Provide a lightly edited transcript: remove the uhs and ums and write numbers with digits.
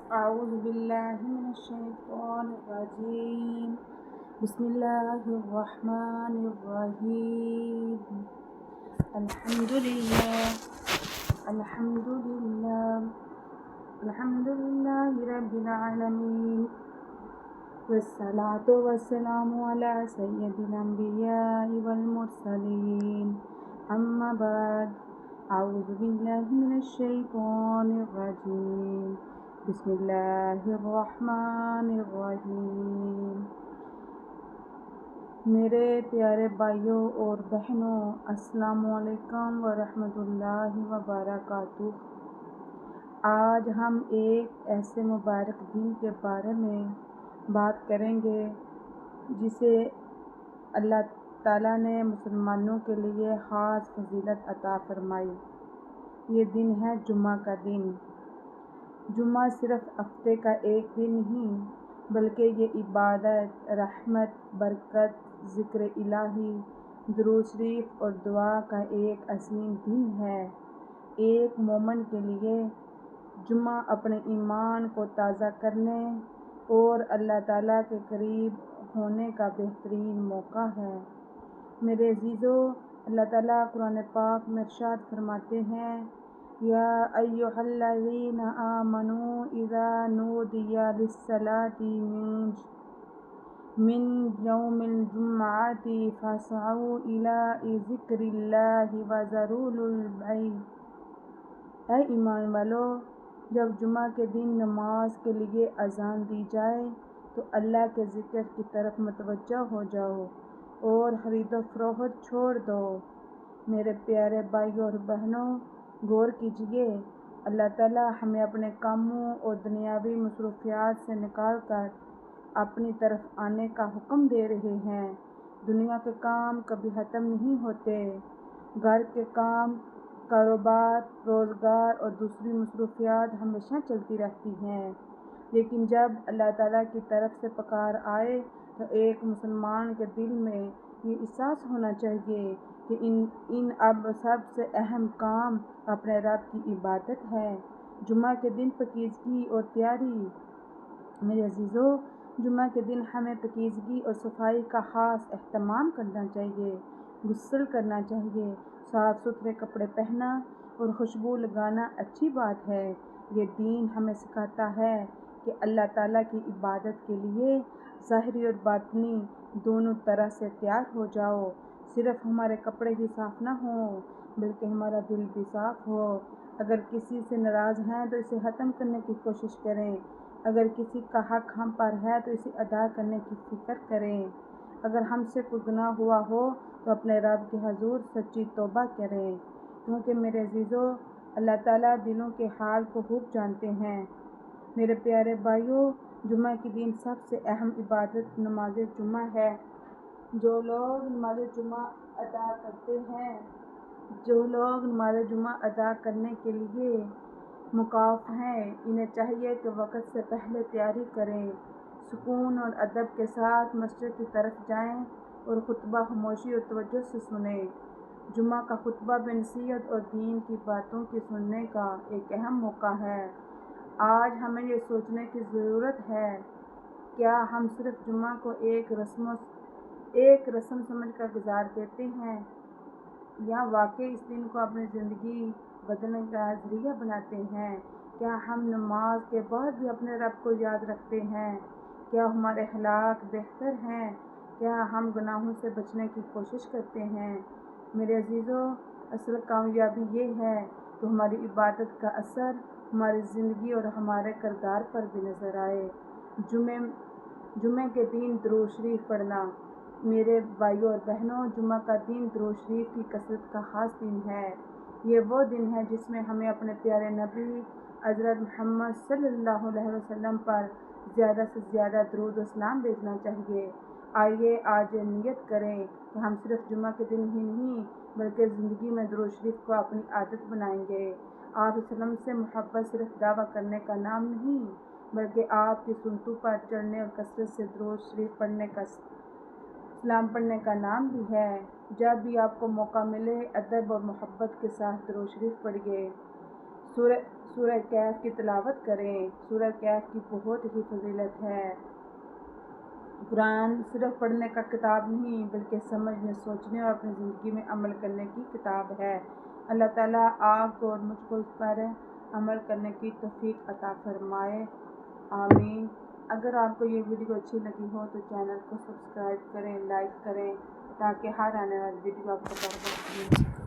أعوذ بالله من الشيطان الرجيم. بسم الله الرحمن الرحيم. الحمد لله الحمد لله الحمد لله رب العالمين، والصلاة والسلام على سيد الأنبياء والمرسلين. أما بعد، أعوذ بالله من الشيطان الرجيم. بسم اللہ الرحمن الرحیم. میرے پیارے بھائیوں اور بہنوں، السلام علیکم ورحمۃ اللہ وبرکاتہ. آج ہم ایک ایسے مبارک دن کے بارے میں بات کریں گے جسے اللہ تعالیٰ نے مسلمانوں کے لیے خاص فضیلت عطا فرمائی. یہ دن ہے جمعہ کا دن. جمعہ صرف ہفتے کا ایک دن نہیں، بلکہ یہ عبادت، رحمت، برکت، ذکر الہی، درود شریف اور دعا کا ایک عظیم دن ہے. ایک مومن کے لیے جمعہ اپنے ایمان کو تازہ کرنے اور اللہ تعالیٰ کے قریب ہونے کا بہترین موقع ہے. میرے عزیزو، اللہ تعالیٰ قرآن پاک میں ارشاد فرماتے ہیں، یا ایھا الذین آمنوا اذا نودی للصلاۃ من یوم الجمعۃ فاسعوا الی ذکر اللہ وذروا البیع. اے ایمان والو، جب جمعہ کے دن نماز کے لیے اذان دی جائے تو اللہ کے ذکر کی طرف متوجہ ہو جاؤ اور خرید و فروخت چھوڑ دو. میرے پیارے بھائیوں اور بہنوں، غور کیجئے، اللہ تعالیٰ ہمیں اپنے کاموں اور دنیاوی مصروفیات سے نکال کر اپنی طرف آنے کا حکم دے رہے ہیں. دنیا کے کام کبھی ختم نہیں ہوتے. گھر کے کام، کاروبار، روزگار اور دوسری مصروفیات ہمیشہ چلتی رہتی ہیں، لیکن جب اللہ تعالیٰ کی طرف سے پکار آئے تو ایک مسلمان کے دل میں یہ احساس ہونا چاہیے کہ ان اب سب سے اہم کام اپنے رب کی عبادت ہے. جمعہ کے دن پاکیزگی اور تیاری. میرے عزیزو، جمعہ کے دن ہمیں پاکیزگی اور صفائی کا خاص اہتمام کرنا چاہیے. غسل کرنا چاہیے، صاف ستھرے کپڑے پہننا اور خوشبو لگانا اچھی بات ہے. یہ دین ہمیں سکھاتا ہے کہ اللہ تعالیٰ کی عبادت کے لیے ظاہری اور باطنی دونوں طرح سے تیار ہو جاؤ. صرف ہمارے کپڑے ہی صاف نہ ہوں بلکہ ہمارا دل بھی صاف ہو. اگر کسی سے ناراض ہیں تو اسے ختم کرنے کی کوشش کریں. اگر کسی کا حق ہم پر ہے تو اسے ادا کرنے کی فکر کریں. اگر ہم سے کوئی گناہ ہوا ہو تو اپنے رب کے حضور سچی توبہ کریں، کیونکہ میرے عزیزو، اللہ تعالیٰ دلوں کے حال کو خوب جانتے ہیں. میرے پیارے بھائیوں، جمعہ کے دن سب سے اہم عبادت نماز جمعہ ہے. جو لوگ نماز جمعہ ادا کرنے کے لیے مکلف ہیں، انہیں چاہیے کہ وقت سے پہلے تیاری کریں، سکون اور ادب کے ساتھ مسجد کی طرف جائیں اور خطبہ خاموشی اور توجہ سے سنیں. جمعہ کا خطبہ بھی نصیحت اور دین کی باتوں کی سننے کا ایک اہم موقع ہے. آج ہمیں یہ سوچنے کی ضرورت ہے، کیا ہم صرف جمعہ کو ایک رسم سمجھ کر گزار دیتے ہیں یا واقعی اس دن کو اپنی زندگی بدلنے کا ذریعہ بناتے ہیں؟ کیا ہم نماز کے بعد بھی اپنے رب کو یاد رکھتے ہیں؟ کیا ہمارے اخلاق بہتر ہیں؟ کیا ہم گناہوں سے بچنے کی کوشش کرتے ہیں؟ میرے عزیزو، اصل کامیابی یہ ہے کہ ہماری عبادت کا اثر ہماری زندگی اور ہمارے کردار پر بھی نظر آئے. جمعے کے دن درود شریف پڑھنا. میرے بھائیوں اور بہنوں، جمعہ کا دن درود شریف کی کثرت کا خاص دن ہے. یہ وہ دن ہے جس میں ہمیں اپنے پیارے نبی حضرت محمد صلی اللہ علیہ وسلم پر زیادہ سے زیادہ درود و سلام بھیجنا چاہیے. آئیے آج نیت کریں کہ ہم صرف جمعہ کے دن ہی نہیں بلکہ زندگی میں درود شریف کو اپنی عادت بنائیں گے. آپ صلی اللہ علیہ وسلم سے محبت صرف دعویٰ کرنے کا نام نہیں بلکہ آپ کی سنتوں پر چڑھنے اور کثرت سے درود شریف پڑھنے کا سلام پڑھنے کا نام بھی ہے. جب بھی آپ کو موقع ملے، ادب اور محبت کے ساتھ درود شریف پڑھیے. سورہ کہف کی تلاوت کریں۔ سورہ کہف کی بہت ہی فضیلت ہے۔ قرآن صرف پڑھنے کا کتاب نہیں بلکہ سمجھنے، سوچنے اور اپنی زندگی میں عمل کرنے کی کتاب ہے۔ اللہ تعالیٰ آپ کو اور مجھ کو اس پر عمل کرنے کی توفیق عطا فرمائے، آمین۔ اگر آپ کو یہ ویڈیو اچھی لگی ہو تو چینل کو سبسکرائب کریں، لائک کریں تاکہ ہر آنے والی ویڈیو آپ کو بار بار مل سکے۔